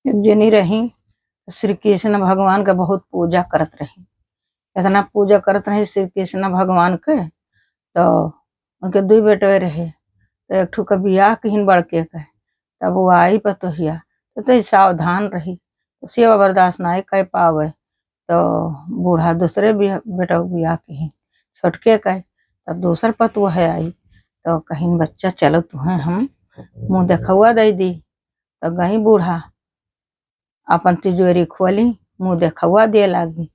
एक जनी रही श्री कृष्ण भगवान का बहुत पूजा करत रही। इतना पूजा करत रही श्री कृष्ण भगवान के। तो उनके 2 बेटे रहे। तो एक ठो का बियाह किहिन बड़के के। तब वो आई पतोहिया तो सावधान रही, तो सेवा बर्दाश्त नहीं कर पावे। तो बूढ़ा दूसरे बेटा के बियाह किहिन छोटके के। तब दूसर पतुआ है आई तो कहिन बच्चा चलो तुम्हें हम मुँह देखौआ दे दी। तो गई बूढ़ा अपन तिजोरी खोली, मुँह देखौआ दे लागी।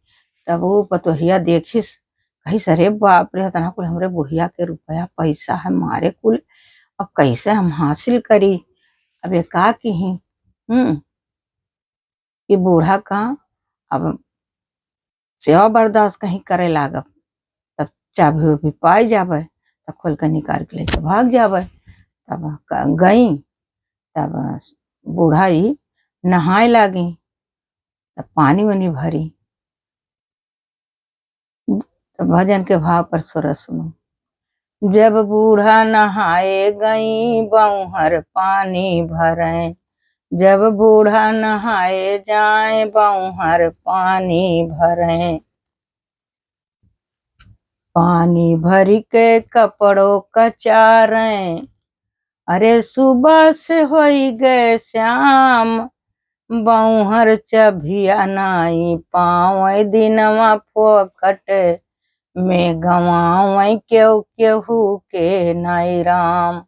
तब वो पतोहिया देखिस, कहिस अरे बाप रे तना कुल हमरे बुढ़िया के रुपया पैसा है मारे कुल, अब कैसे हम हासिल करी। अब ये का किही कि बूढ़ा का अब सेवा बर्दाश्त कहीं करे लागब। तब चाभी उभी पाई जावे, तब खोल कर निकाल के लेके भाग जावे। तब गई, तब बूढ़ा ही नहाए लागी। तब पानी वानी भरी। तब भजन के भाव पर सुर सुनो। जब बूढ़ा नहाए गई बौहर पानी भरें, जब बूढ़ा नहाए जाए बौहर पानी भरें। पानी भरी के कपड़ों कचारें, अरे सुबह से होई गए श्याम। बौहर चभिया नाई पावे दिनवा फोकट में गंवावे क्यों केहू के नाई राम।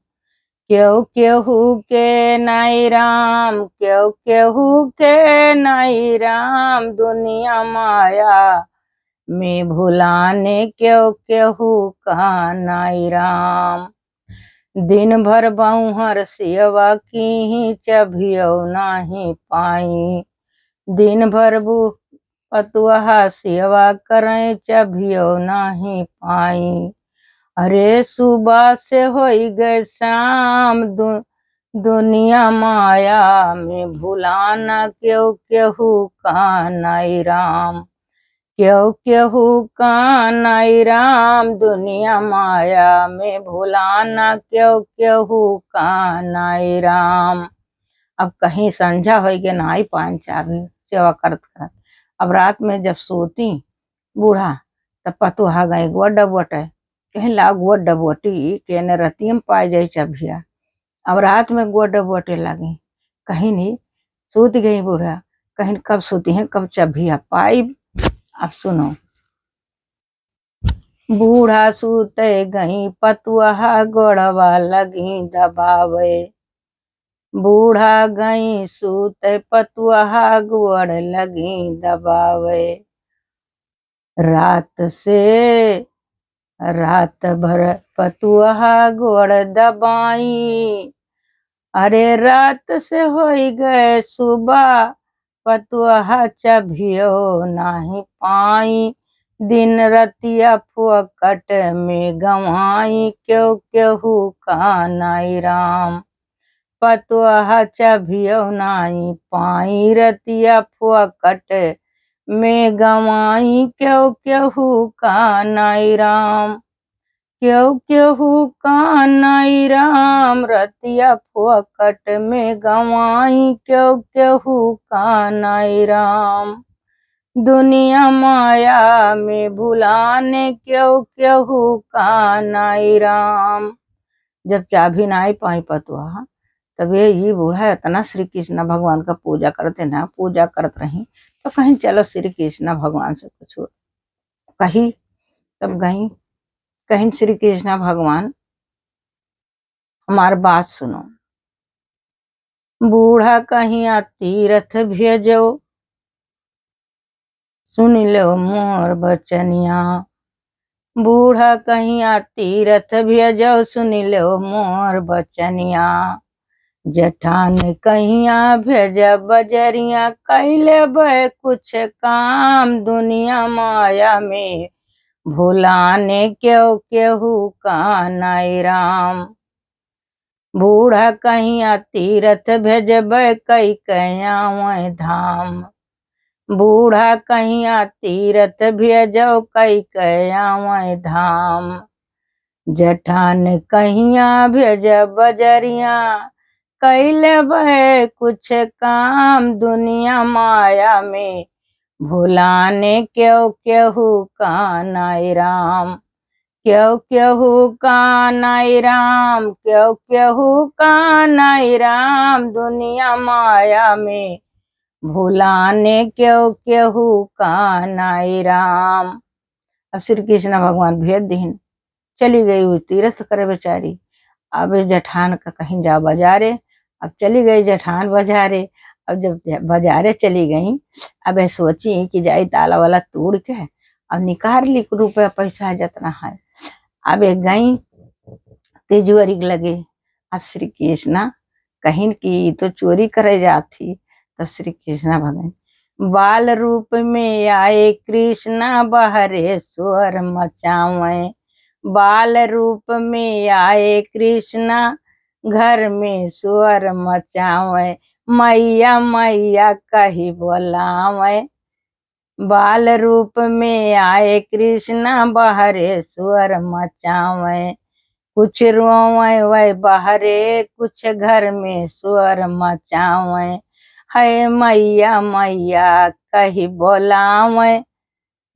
क्यों केहू के नाई राम, क्यों केहू के नाई राम। दुनिया माया में भुलाने क्यों केहू का नाई राम। दिन भर बौहर सेवा की चभियो नाही पाई। दिन भर पतुआ सेवा करें चभियो नाही पाई। अरे सुबह से होई गए शाम, दुनिया माया में भुलाना क्यों केहू का नाई राम। क्यों केहू का नाई राम, दुनिया माया में भुलाना क्यों केहू का नाई राम। अब कहीं संझा हो गए नाई पान चाभी सेवा करत करत। अब रात में जब सोती बूढ़ा, तब पतुहा गई गुआ डबोटे, कहीं ला गुआ डबोटी के न रतिया में पाई जाए चभिया। अब रात में गुआ डबोटे लगी, कहीं नहीं सूत गई बूढ़ा, कहीं कब सोती है कब चभिया पाई। अब सुनो। बूढ़ा सूते गई पतुआ गोड़वा लगी दबावे। बूढ़ा गई सूते पतुआ गोड़ लगी दबावे। रात भर पतुआ गोड़ दबाई। अरे रात से होई गए सुबह, पतुआ चभियो नाही पाई। दिन रतिया फोकट में गंवाई क्यों केहू का नाई राम। पतुआ चभियो नाही पाई, रतिया फोकट में गंवाई क्यों केहू का नाई राम। क्यों केहू का नाई राम, रतिया फोकट में गंवाई क्यों केहू का नाई राम। दुनिया माया में भुलाने क्यों केहू का नाई राम। जब चाभी नाई पाई पतुआ, तब ये बूढ़ा इतना श्री कृष्ण भगवान का पूजा करते ना, पूजा करत रही। तो कहीं चलो श्री कृष्ण भगवान से कुछ कही। तब गई, कहीं श्री कृष्ण भगवान हमार बात सुनो। बूढ़ा कहीं तीरथ भेजो, सुन लो मोर बचनिया। बूढ़ा कहीं तीरथ भेजो, सुन लो मोर बचनिया। जठान कहिया भेजा बजरिया, कैले बे कुछ काम। दुनिया माया में भुलाने क्यों केहू का नाई राम। बूढ़ा कहीं तीरथ भेजबे कई कयावे धाम। बूढ़ा कहीं तीरथ भेजो कई कयावे धाम। जठान कहिया भेज बजरिया, कैले बे कुछ काम दुनिया माया में, भुलाने क्यों क्यों का नाई राम, क्यों क्यों का नाई राम, क्यों क्यों का नाई राम, दुनिया माया में भुलाने क्यों क्यों का नाई राम। अब श्री कृष्ण भगवान भेज दीन, चली गई वो तीर्थ करे बेचारी। अब इस जेठान का कहीं जा बाजारे, अब चली गई जेठान बाजारे। अब जब बाजारे चली गई, अब सोची कि जाई ताला वाला तोड़ के अब निकाल ली रुपया पैसा जितना है। अब गई तिजोरी लगे। अब श्री कृष्णा कहीं की तो चोरी करे जाती, तो श्री कृष्णा भगवान बाल रूप में आए कृष्णा बहरे स्वर मचावे, बाल रूप में आए कृष्णा घर में स्वर मचावे, मैया मैया कही बोलावे, बाल रूप में आए कृष्णा बहरे स्वर मचावे, कुछ रोवे वै बहरे कुछ घर में स्वर मचावे, है मैया मैया कही बोलावे,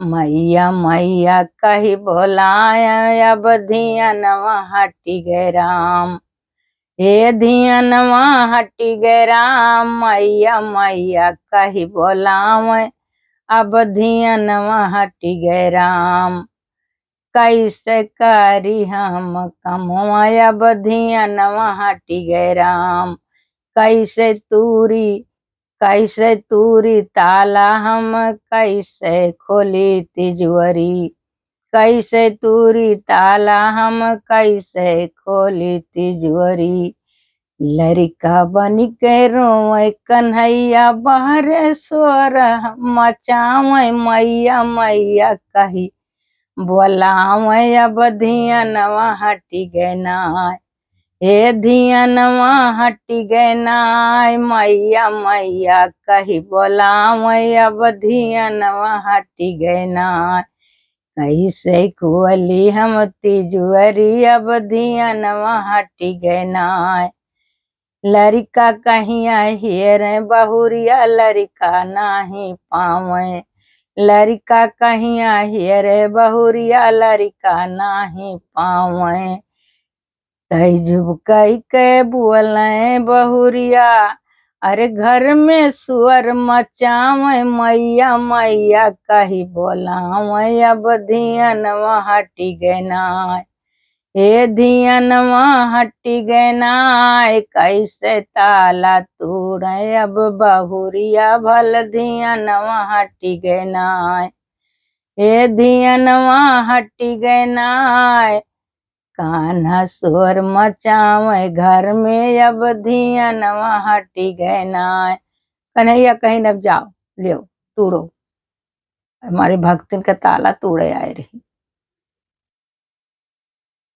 मैया मैया कही बोलाए, अब धियनवा हटी गए राम, हे धियनवा हटी गए राम, मैया मैया कही बोलावे, अब धियनवा हटी गए राम, कैसे करी हम कमवा, अब धियनवा हटी गए राम, कैसे तूरी ताला हम कैसे खोली तिजोरी, कैसे तूरी ताला हम कैसे खोली तिजोरी, लड़का बन के रोए कन्हैया बहरे स्वर मचावे, मैया मैया कही बोलावे, अब धियनवा हटी गए नाय, हे धियनवा हटी गए नाय, मैया मैया कही बोलावे, अब धियनवा हटी गए नाय, कैसे खोली हम तिजोरी, अब धियनवा हटी गए नाय, लड़का कहीं हेरे बहुरिया लड़का नहीं पावे, लड़का कहीं हेरे बहुरिया लड़का नहीं पावे, तैजुब कई के बोले बहुरिया, अरे घर में सुअर मचावे, मैया मैया कही बोलावे, अब धियनवा हटी गए नाय, हे धियनवा हटी गए नाय, कैसे ताला तोड़े अब बहुरिया, भल धियनवा हटी गए नाय, हे धियनवा हटी गए नाय, कान्हा शोर मचावे घर में, अब धियनवा हटी गए नाय, कन्हैया कहीं अब जाओ ले तोड़ो, हमारे भक्तन का ताला तोड़े आए रही।